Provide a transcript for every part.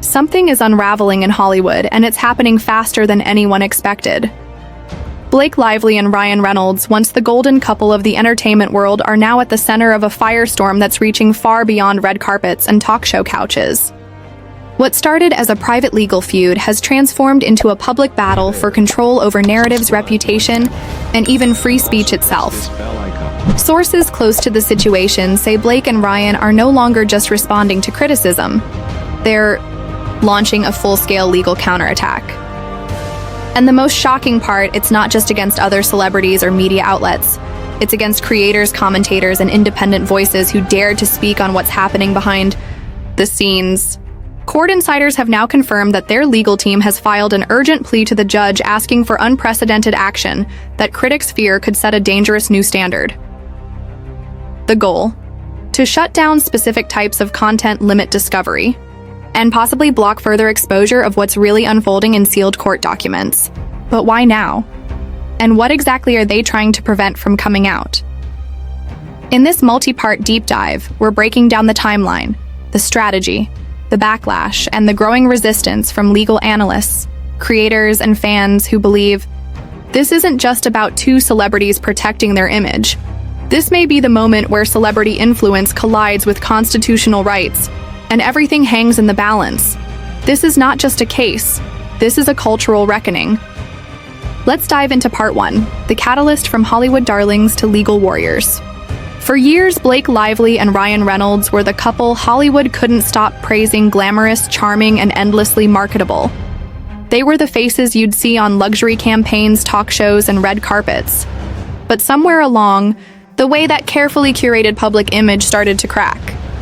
Something is unraveling in Hollywood, and it's happening faster than anyone expected. Blake Lively and Ryan Reynolds, once the golden couple of the entertainment world, are now at the center of a firestorm that's reaching far beyond red carpets and talk show couches. What started as a private legal feud has transformed into a public battle for control over narrative's reputation and even free speech itself. Sources close to the situation say Blake and Ryan are no longer just responding to criticism. They're launching a full-scale legal counterattack. And the most shocking part, it's not just against other celebrities or media outlets. It's against creators, commentators, and independent voices who dared to speak on what's happening behind the scenes. Court insiders have now confirmed that their legal team has filed an urgent plea to the judge asking for unprecedented action that critics fear could set a dangerous new standard. The goal? To shut down specific types of content, limit discovery, and possibly block further exposure of what's really unfolding in sealed court documents. But why now? And what exactly are they trying to prevent from coming out? In this multi-part deep dive, we're breaking down the timeline, the strategy, the backlash, and the growing resistance from legal analysts, creators, and fans who believe this isn't just about two celebrities protecting their image. This may be the moment where celebrity influence collides with constitutional rights, and everything hangs in the balance. This is not just a case. This is a cultural reckoning. Let's dive into part one, the catalyst from Hollywood darlings to legal warriors. For years, Blake Lively and Ryan Reynolds were the couple Hollywood couldn't stop praising, glamorous, charming, and endlessly marketable. They were the faces you'd see on luxury campaigns, talk shows, and red carpets. But somewhere along, the way that carefully curated public image started to crack.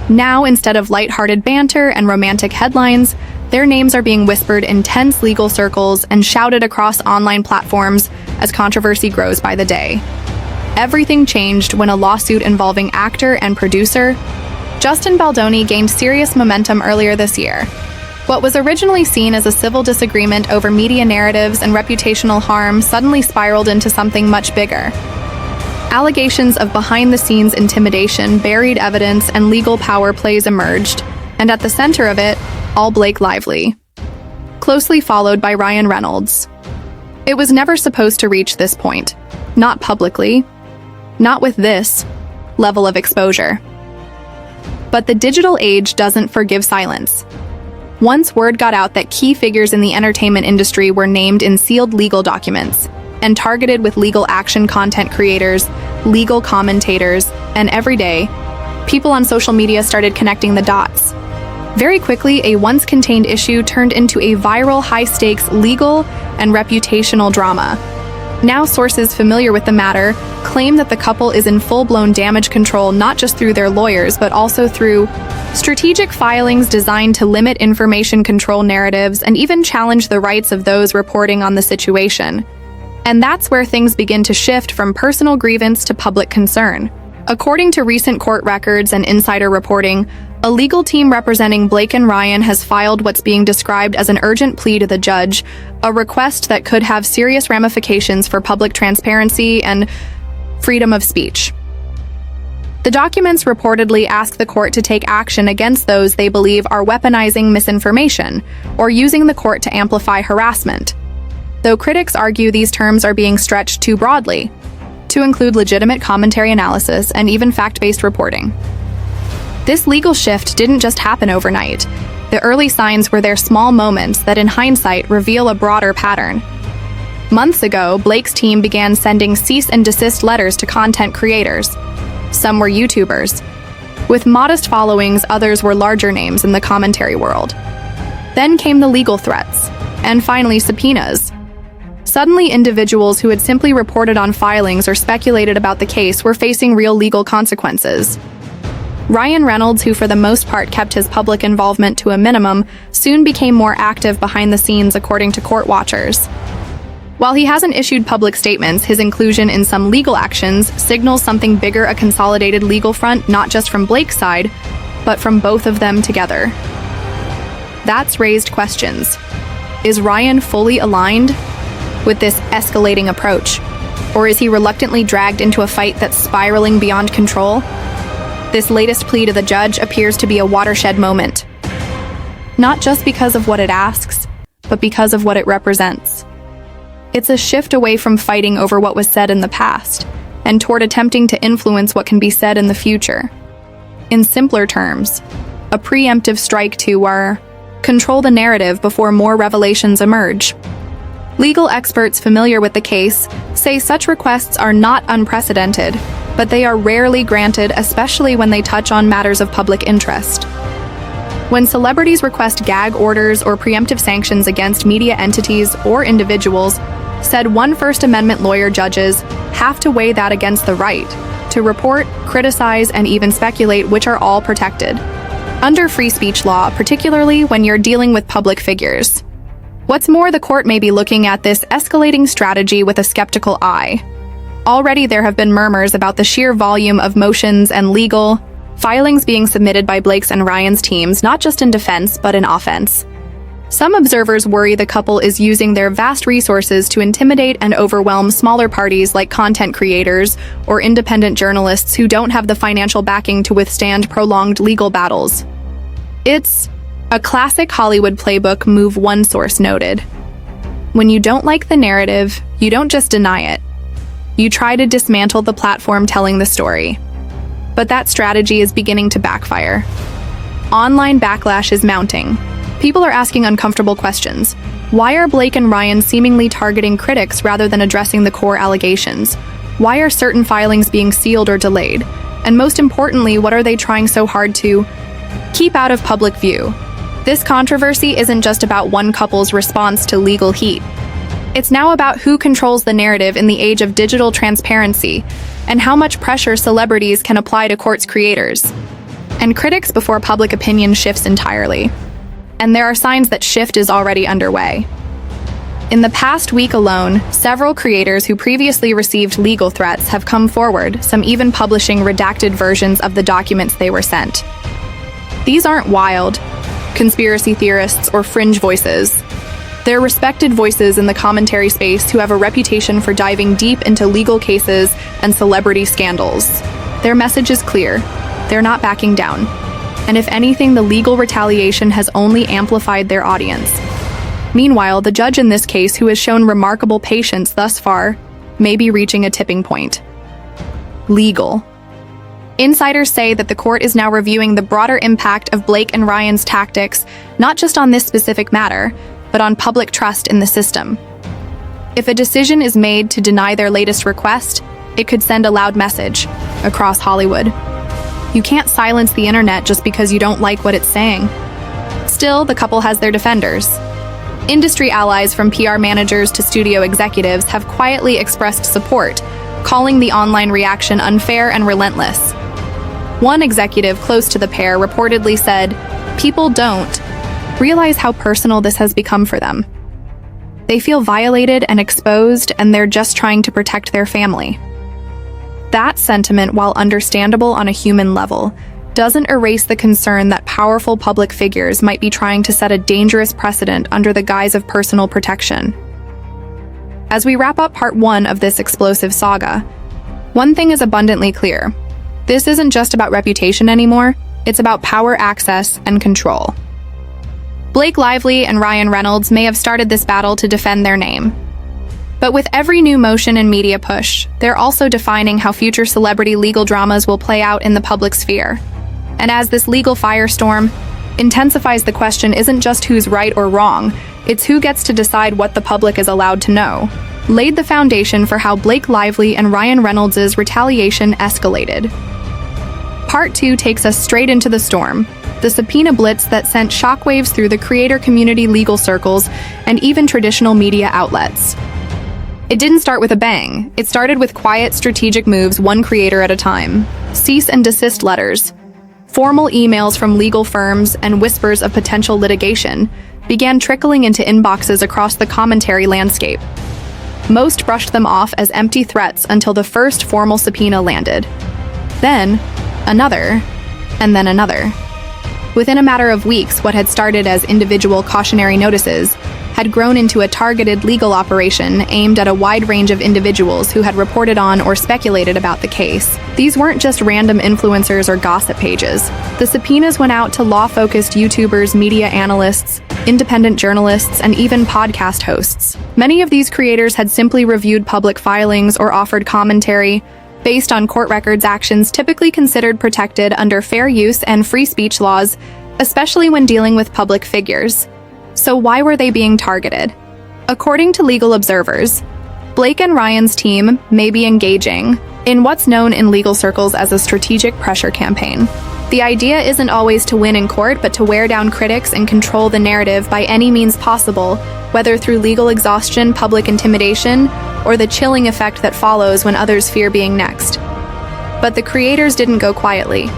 Now, instead of lighthearted banter and romantic headlines, their names are being whispered in tense legal circles and shouted across online platforms as controversy grows by the day. Everything changed when a lawsuit involving actor and producer Justin Baldoni gained serious momentum earlier this year. What was originally seen as a civil disagreement over media narratives and reputational harm suddenly spiraled into something much bigger. Allegations of behind-the-scenes intimidation, buried evidence, and legal power plays emerged, and at the center of it, all Blake Lively, closely followed by Ryan Reynolds. It was never supposed to reach this point. Not publicly. Not with this level of exposure. But the digital age doesn't forgive silence. Once word got out that key figures in the entertainment industry were named in sealed legal documents and targeted with legal action, content creators, legal commentators, and everyday, people on social media started connecting the dots. Very quickly, a once contained issue turned into a viral, high-stakes legal and reputational drama. Now, sources familiar with the matter claim that the couple is in full-blown damage control, not just through their lawyers, but also through strategic filings designed to limit information control narratives and even challenge the rights of those reporting on the situation. And that's where things begin to shift from personal grievance to public concern. According to recent court records and insider reporting, a legal team representing Blake and Ryan has filed what's being described as an urgent plea to the judge, a request that could have serious ramifications for public transparency and freedom of speech. The documents reportedly ask the court to take action against those they believe are weaponizing misinformation or using the court to amplify harassment, though critics argue these terms are being stretched too broadly to include legitimate commentary analysis and even fact-based reporting. This legal shift didn't just happen overnight. The early signs were their small moments that in hindsight reveal a broader pattern. Months ago, Blake's team began sending cease and desist letters to content creators. Some were YouTubers. With modest followings, others were larger names in the commentary world. Then came the legal threats, and finally subpoenas. Suddenly, individuals who had simply reported on filings or speculated about the case were facing real legal consequences. Ryan Reynolds, who for the most part kept his public involvement to a minimum, soon became more active behind the scenes, according to court watchers. While he hasn't issued public statements, his inclusion in some legal actions signals something bigger, a consolidated legal front, not just from Blake's side, but from both of them together. That's raised questions. Is Ryan fully aligned with this escalating approach? Or is he reluctantly dragged into a fight that's spiraling beyond control? This latest plea to the judge appears to be a watershed moment. not just because of what it asks, but because of what it represents. It's a shift away from fighting over what was said in the past, and toward attempting to influence what can be said in the future. In simpler terms, a preemptive strike to control the narrative before more revelations emerge. Legal experts familiar with the case say such requests are not unprecedented, but they are rarely granted, especially when they touch on matters of public interest. When celebrities request gag orders or preemptive sanctions against media entities or individuals, said one First Amendment lawyer, judges have to weigh that against the right to report, criticize, and even speculate, which are all protected under free speech law, particularly when you're dealing with public figures. What's more, the court may be looking at this escalating strategy with a skeptical eye. Already there have been murmurs about the sheer volume of motions and legal filings being submitted by Blake's and Ryan's teams, not just in defense, but in offense. Some observers worry the couple is using their vast resources to intimidate and overwhelm smaller parties like content creators or independent journalists who don't have the financial backing to withstand prolonged legal battles. It's a classic Hollywood playbook move, one source noted. When you don't like the narrative, you don't just deny it. You try to dismantle the platform telling the story. But that strategy is beginning to backfire. Online backlash is mounting. People are asking uncomfortable questions. Why are Blake and Ryan seemingly targeting critics rather than addressing the core allegations? Why are certain filings being sealed or delayed? And most importantly, what are they trying so hard to keep out of public view? This controversy isn't just about one couple's response to legal heat. It's now about who controls the narrative in the age of digital transparency and how much pressure celebrities can apply to court's creators and critics before public opinion shifts entirely. And there are signs that shift is already underway. In the past week alone, several creators who previously received legal threats have come forward, some even publishing redacted versions of the documents they were sent. These aren't wild conspiracy theorists or fringe voices. They're respected voices in the commentary space who have a reputation for diving deep into legal cases and celebrity scandals. Their message is clear. They're not backing down. And if anything, the legal retaliation has only amplified their audience. Meanwhile, the judge in this case, who has shown remarkable patience thus far, may be reaching a tipping point. Legal. Insiders say that the court is now reviewing the broader impact of Blake and Ryan's tactics, not just on this specific matter, but on public trust in the system. If a decision is made to deny their latest request, it could send a loud message across Hollywood. You can't silence the internet just because you don't like what it's saying. Still, the couple has their defenders. Industry allies from PR managers to studio executives have quietly expressed support, calling the online reaction unfair and relentless. One executive close to the pair reportedly said, "People don't realize how personal this has become for them. They feel violated and exposed, and they're just trying to protect their family." That sentiment, while understandable on a human level, doesn't erase the concern that powerful public figures might be trying to set a dangerous precedent under the guise of personal protection. As we wrap up part 1 of this explosive saga, one thing is abundantly clear. This isn't just about reputation anymore, it's about power, access, and control. Blake Lively and Ryan Reynolds may have started this battle to defend their name. But with every new motion and media push, they're also defining how future celebrity legal dramas will play out in the public sphere. And as this legal firestorm intensifies, the question isn't just who's right or wrong, it's who gets to decide what the public is allowed to know. Laid the foundation for how Blake Lively and Ryan Reynolds' retaliation escalated. Part 2 takes us straight into the storm, the subpoena blitz that sent shockwaves through the creator community, legal circles, and even traditional media outlets. It didn't start with a bang. It started with quiet, strategic moves, one creator at a time. Cease and desist letters, formal emails from legal firms, and whispers of potential litigation began trickling into inboxes across the commentary landscape. Most brushed them off as empty threats until the first formal subpoena landed. Then, another, and then another. Within a matter of weeks, what had started as individual cautionary notices had grown into a targeted legal operation aimed at a wide range of individuals who had reported on or speculated about the case. These weren't just random influencers or gossip pages. The subpoenas went out to law-focused YouTubers, media analysts, independent journalists, and even podcast hosts. Many of these creators had simply reviewed public filings or offered commentary based on court records, actions typically considered protected under fair use and free speech laws, especially when dealing with public figures. So why were they being targeted? According to legal observers, Blake and Ryan's team may be engaging in what's known in legal circles as a strategic pressure campaign. The idea isn't always to win in court, but to wear down critics and control the narrative by any means possible, whether through legal exhaustion, public intimidation, or the chilling effect that follows when others fear being next. But the creators didn't go quietly.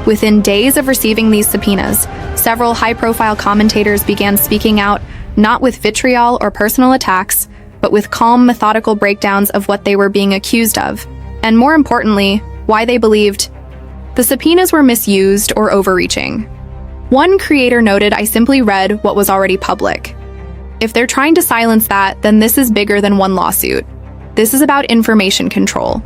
Within days of receiving these subpoenas, several high-profile commentators began speaking out, not with vitriol or personal attacks, but with calm, methodical breakdowns of what they were being accused of, and more importantly, why they believed the subpoenas were misused or overreaching. One creator noted, "I simply read what was already public. If they're trying to silence that, then this is bigger than one lawsuit. This is about information control."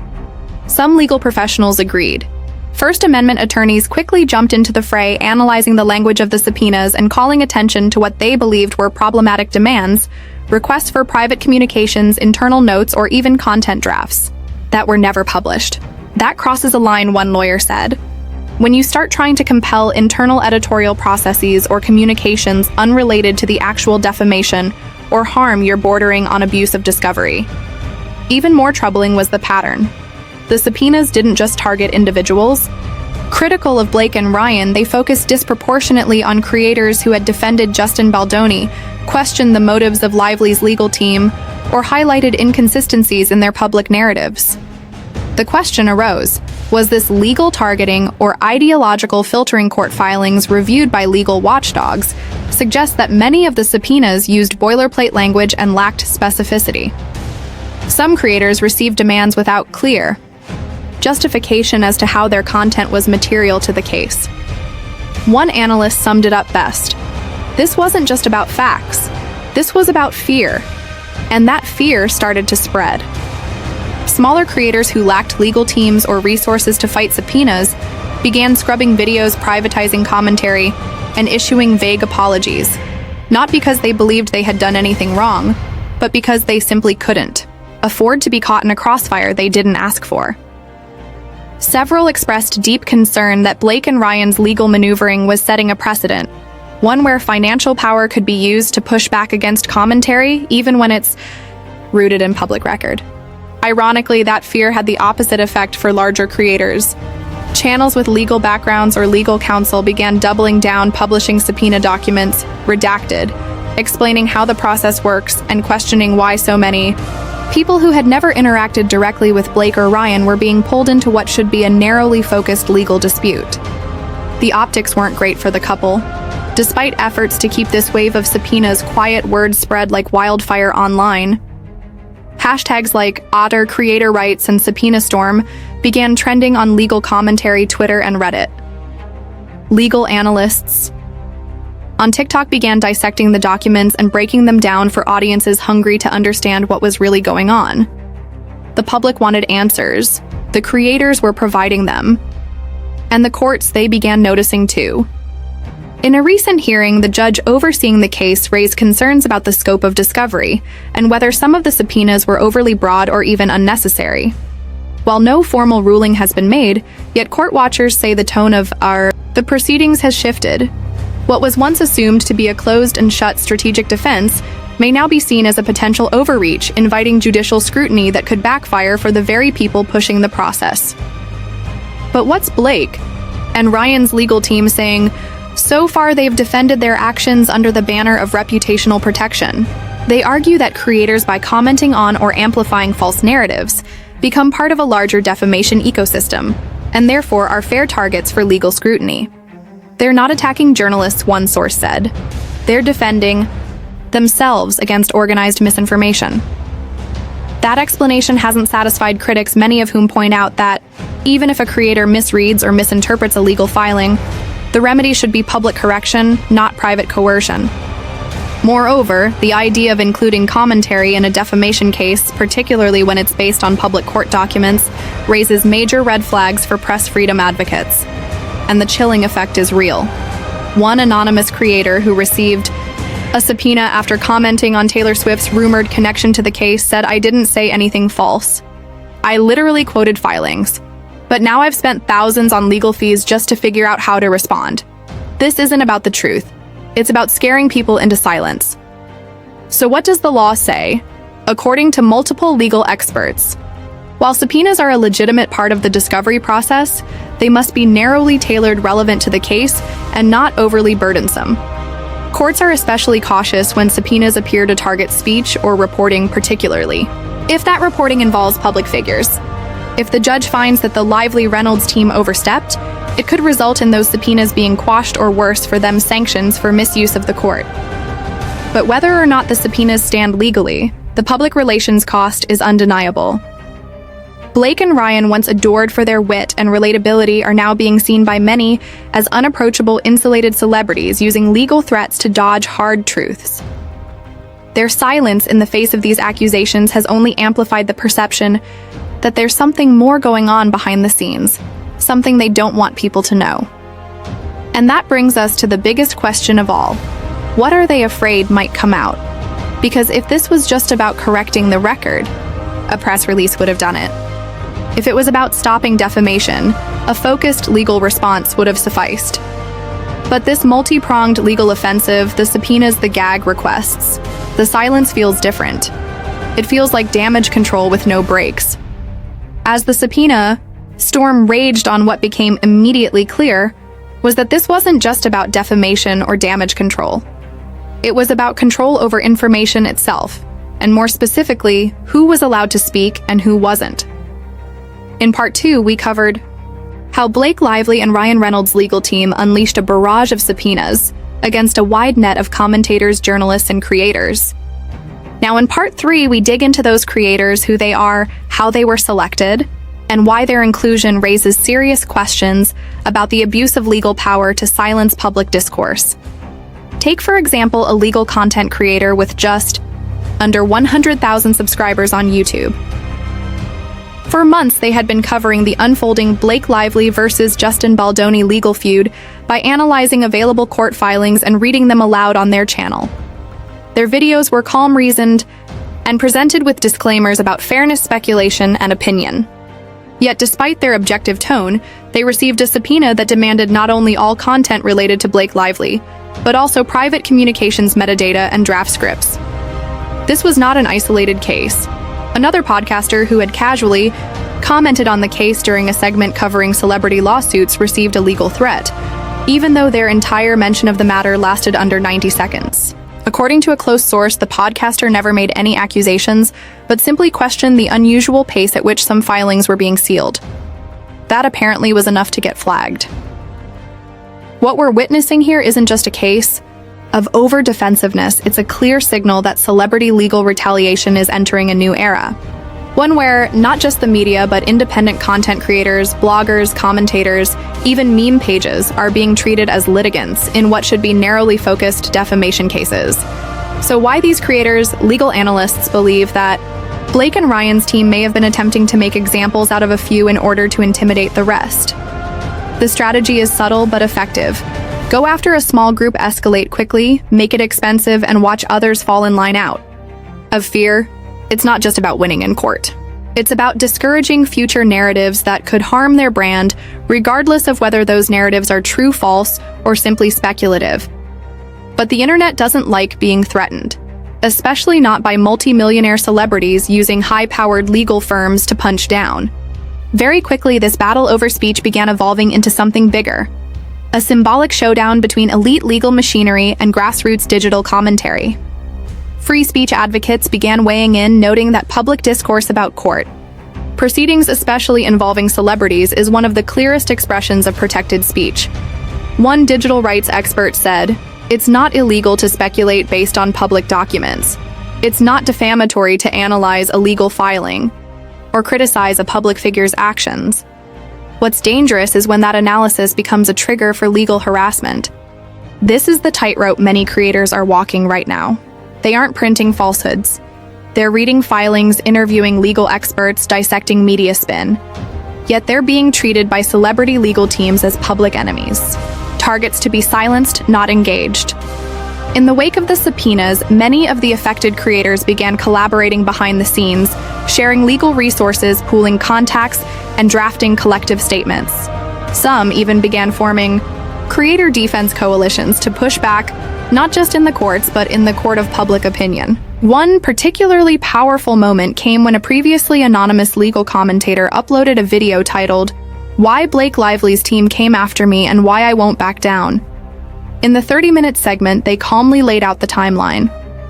Some legal professionals agreed. First Amendment attorneys quickly jumped into the fray, analyzing the language of the subpoenas and calling attention to what they believed were problematic demands, requests for private communications, internal notes, or even content drafts that were never published. "That crosses a line," one lawyer said. "When you start trying to compel internal editorial processes or communications unrelated to the actual defamation or harm, you're bordering on abuse of discovery." Even more troubling was the pattern. The subpoenas didn't just target individuals. Critical of Blake and Ryan, they focused disproportionately on creators who had defended Justin Baldoni, questioned the motives of Lively's legal team, or highlighted inconsistencies in their public narratives. The question arose, was this legal targeting or ideological filtering? Court filings reviewed by legal watchdogs suggest that many of the subpoenas used boilerplate language and lacked specificity. Some creators received demands without clear justification as to how their content was material to the case. One analyst summed it up best. "This wasn't just about facts. This was about fear. And that fear started to spread." Smaller creators who lacked legal teams or resources to fight subpoenas began scrubbing videos, privatizing commentary, and issuing vague apologies, not because they believed they had done anything wrong, but because they simply couldn't afford to be caught in a crossfire they didn't ask for. Several expressed deep concern that Blake and Ryan's legal maneuvering was setting a precedent, one where financial power could be used to push back against commentary, even when it's rooted in public record. Ironically, that fear had the opposite effect for larger creators. Channels with legal backgrounds or legal counsel began doubling down, publishing subpoena documents, redacted, explaining how the process works, and questioning why so many people who had never interacted directly with Blake or Ryan were being pulled into what should be a narrowly focused legal dispute. The optics weren't great for the couple. Despite efforts to keep this wave of subpoenas quiet, word spread like wildfire online. Hashtags like Otter, Creator Rights, and Subpoena Storm began trending on legal commentary, Twitter, and Reddit. Legal analysts on TikTok began dissecting the documents and breaking them down for audiences hungry to understand what was really going on. The public wanted answers. The creators were providing them. And the courts, they began noticing too. In a recent hearing, the judge overseeing the case raised concerns about the scope of discovery and whether some of the subpoenas were overly broad or even unnecessary. While no formal ruling has been made, yet court watchers say the tone of the proceedings has shifted. What was once assumed to be a closed and shut strategic defense may now be seen as a potential overreach, inviting judicial scrutiny that could backfire for the very people pushing the process. But what's Blake and Ryan's legal team saying? So far, they've defended their actions under the banner of reputational protection. They argue that creators, by commenting on or amplifying false narratives, become part of a larger defamation ecosystem, and therefore are fair targets for legal scrutiny. They're not attacking journalists, one source said. They're defending themselves against organized misinformation. That explanation hasn't satisfied critics, many of whom point out that even if a creator misreads or misinterprets a legal filing, the remedy should be public correction, not private coercion. Moreover, the idea of including commentary in a defamation case, particularly when it's based on public court documents, raises major red flags for press freedom advocates. And the chilling effect is real. One anonymous creator who received a subpoena after commenting on Taylor Swift's rumored connection to the case said, "I didn't say anything false. I literally quoted filings. But now I've spent thousands on legal fees just to figure out how to respond." This isn't about the truth. It's about scaring people into silence. So what does the law say? According to multiple legal experts, while subpoenas are a legitimate part of the discovery process, they must be narrowly tailored relevant to the case and not overly burdensome. Courts are especially cautious when subpoenas appear to target speech or reporting particularly, if that reporting involves public figures. If the judge finds that the Lively Reynolds team overstepped, it could result in those subpoenas being quashed or worse for them, sanctions for misuse of the court. But whether or not the subpoenas stand legally, the public relations cost is undeniable. Blake and Ryan, once adored for their wit and relatability, are now being seen by many as unapproachable, insulated celebrities using legal threats to dodge hard truths. Their silence in the face of these accusations has only amplified the perception that there's something more going on behind the scenes, something they don't want people to know. And that brings us to the biggest question of all. What are they afraid might come out? Because if this was just about correcting the record, a press release would have done it. If it was about stopping defamation, a focused legal response would have sufficed. But this multi-pronged legal offensive, the subpoenas, the gag requests, the silence feels different. It feels like damage control with no brakes. As the subpoena storm raged on, what became immediately clear was that this wasn't just about defamation or damage control. It was about control over information itself, and more specifically, who was allowed to speak and who wasn't. In part 2, we covered how Blake Lively and Ryan Reynolds' legal team unleashed a barrage of subpoenas against a wide net of commentators, journalists, and creators. Now in part 3, we dig into those creators, who they are, how they were selected, and why their inclusion raises serious questions about the abuse of legal power to silence public discourse. Take, for example, a legal content creator with just under 100,000 subscribers on YouTube. For months, they had been covering the unfolding Blake Lively versus Justin Baldoni legal feud by analyzing available court filings and reading them aloud on their channel. Their videos were calm, reasoned, and presented with disclaimers about fairness, speculation, and opinion. Yet despite their objective tone, they received a subpoena that demanded not only all content related to Blake Lively, but also private communications metadata and draft scripts. This was not an isolated case. Another podcaster who had casually commented on the case during a segment covering celebrity lawsuits received a legal threat, even though their entire mention of the matter lasted under 90 seconds. According to a close source, the podcaster never made any accusations, but simply questioned the unusual pace at which some filings were being sealed. That apparently was enough to get flagged. What we're witnessing here isn't just a case of over-defensiveness, it's a clear signal that celebrity legal retaliation is entering a new era. One where not just the media, but independent content creators, bloggers, commentators, even meme pages are being treated as litigants in what should be narrowly focused defamation cases. So why these creators, legal analysts, believe that Blake and Ryan's team may have been attempting to make examples out of a few in order to intimidate the rest. The strategy is subtle but effective. Go after a small group, escalate quickly, make it expensive, and watch others fall in line out of fear. It's not just about winning in court. It's about discouraging future narratives that could harm their brand, regardless of whether those narratives are true, false, or simply speculative. But the internet doesn't like being threatened, especially not by multi-millionaire celebrities using high-powered legal firms to punch down. Very quickly, this battle over speech began evolving into something bigger, a symbolic showdown between elite legal machinery and grassroots digital commentary. Free speech advocates began weighing in, noting that public discourse about court proceedings, especially involving celebrities, is one of the clearest expressions of protected speech. One digital rights expert said, "It's not illegal to speculate based on public documents. It's not defamatory to analyze a legal filing or criticize a public figure's actions. What's dangerous is when that analysis becomes a trigger for legal harassment." This is the tightrope many creators are walking right now. They aren't printing falsehoods. They're reading filings, interviewing legal experts, dissecting media spin. Yet they're being treated by celebrity legal teams as public enemies. Targets to be silenced, not engaged. In the wake of the subpoenas, many of the affected creators began collaborating behind the scenes, sharing legal resources, pooling contacts, and drafting collective statements. Some even began forming creator defense coalitions to push back, not just in the courts, but in the court of public opinion. One particularly powerful moment came when a previously anonymous legal commentator uploaded a video titled, "Why Blake Lively's Team Came After Me and Why I Won't Back Down." In the 30-minute segment, they calmly laid out the timeline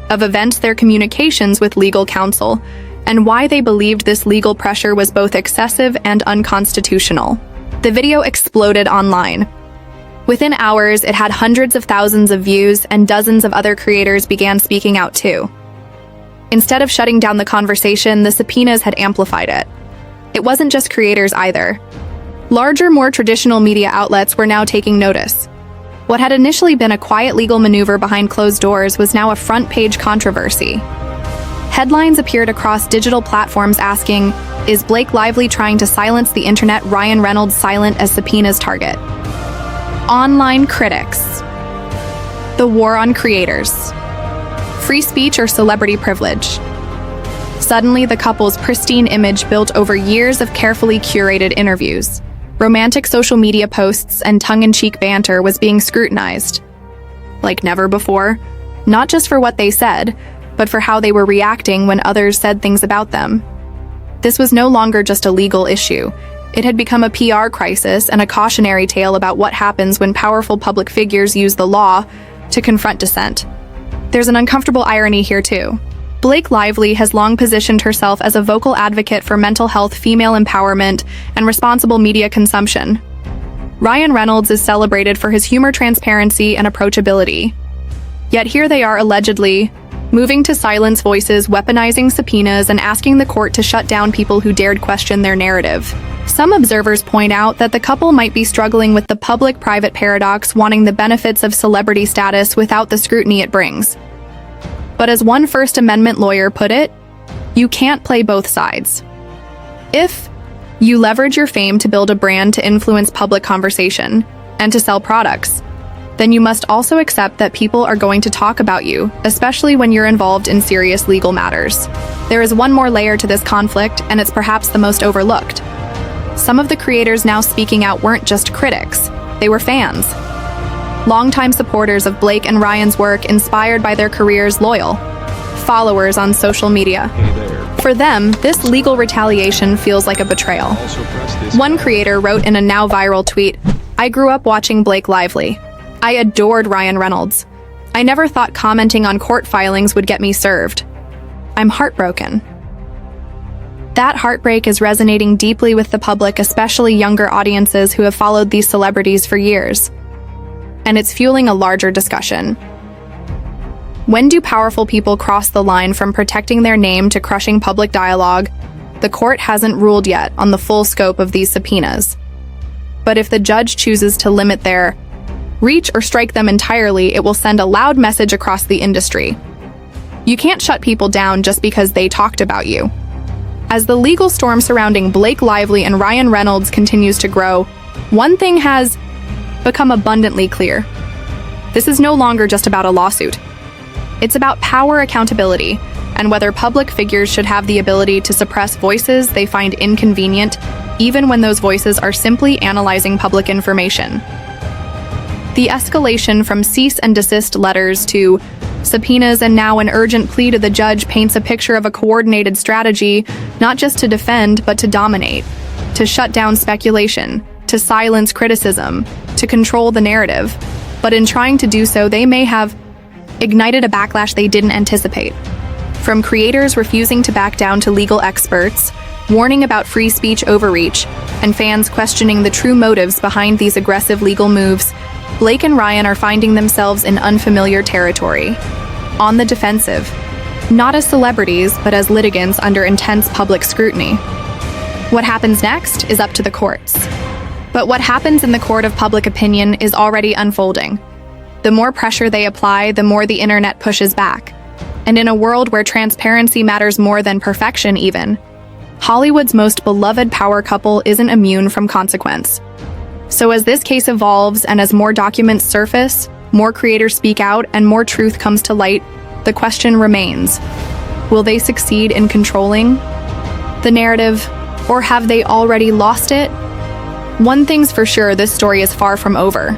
of events, their communications with legal counsel, and why they believed this legal pressure was both excessive and unconstitutional. The video exploded online. Within hours, it had hundreds of thousands of views, and dozens of other creators began speaking out too. Instead of shutting down the conversation, the subpoenas had amplified it. It wasn't just creators either. Larger, more traditional media outlets were now taking notice. What had initially been a quiet legal maneuver behind closed doors was now a front-page controversy. Headlines appeared across digital platforms asking, "Is Blake Lively trying to silence the internet? Ryan Reynolds silent as subpoenas target." Online critics. The war on creators. Free speech or celebrity privilege. Suddenly, the couple's pristine image built over years of carefully curated interviews. Romantic social media posts and tongue-in-cheek banter was being scrutinized. Like never before, not just for what they said, but for how they were reacting when others said things about them. This was no longer just a legal issue. It had become a PR crisis and a cautionary tale about what happens when powerful public figures use the law to confront dissent. There's an uncomfortable irony here too. Blake Lively has long positioned herself as a vocal advocate for mental health, female empowerment, and responsible media consumption. Ryan Reynolds is celebrated for his humor, transparency, and approachability. Yet here they are allegedly moving to silence voices, weaponizing subpoenas, and asking the court to shut down people who dared question their narrative. Some observers point out that the couple might be struggling with the public-private paradox, wanting the benefits of celebrity status without the scrutiny it brings. But as one First Amendment lawyer put it, you can't play both sides. If you leverage your fame to build a brand to influence public conversation and to sell products, then you must also accept that people are going to talk about you, especially when you're involved in serious legal matters. There is one more layer to this conflict, and it's perhaps the most overlooked. Some of the creators now speaking out weren't just critics, they were fans. Longtime supporters of Blake and Ryan's work, inspired by their careers, loyal followers on social media. For them, this legal retaliation feels like a betrayal. One creator wrote in a now viral tweet, "I grew up watching Blake Lively. I adored Ryan Reynolds. I never thought commenting on court filings would get me served. I'm heartbroken." That heartbreak is resonating deeply with the public, especially younger audiences who have followed these celebrities for years. And it's fueling a larger discussion. When do powerful people cross the line from protecting their name to crushing public dialogue? The court hasn't ruled yet on the full scope of these subpoenas. But if the judge chooses to limit their reach or strike them entirely, it will send a loud message across the industry. You can't shut people down just because they talked about you. As the legal storm surrounding Blake Lively and Ryan Reynolds continues to grow, one thing has become abundantly clear. This is no longer just about a lawsuit. It's about power, accountability, and whether public figures should have the ability to suppress voices they find inconvenient, even when those voices are simply analyzing public information. The escalation from cease and desist letters to subpoenas and now an urgent plea to the judge paints a picture of a coordinated strategy, not just to defend, but to dominate, to shut down speculation, to silence criticism, to control the narrative. But in trying to do so, they may have ignited a backlash they didn't anticipate. From creators refusing to back down to legal experts, warning about free speech overreach, and fans questioning the true motives behind these aggressive legal moves, Blake and Ryan are finding themselves in unfamiliar territory. On the defensive, not as celebrities, but as litigants under intense public scrutiny. What happens next is up to the courts. But what happens in the court of public opinion is already unfolding. The more pressure they apply, the more the internet pushes back. And in a world where transparency matters more than perfection even, Hollywood's most beloved power couple isn't immune from consequence. So as this case evolves and as more documents surface, more creators speak out, and more truth comes to light, the question remains: will they succeed in controlling the narrative, or have they already lost it? One thing's for sure, this story is far from over.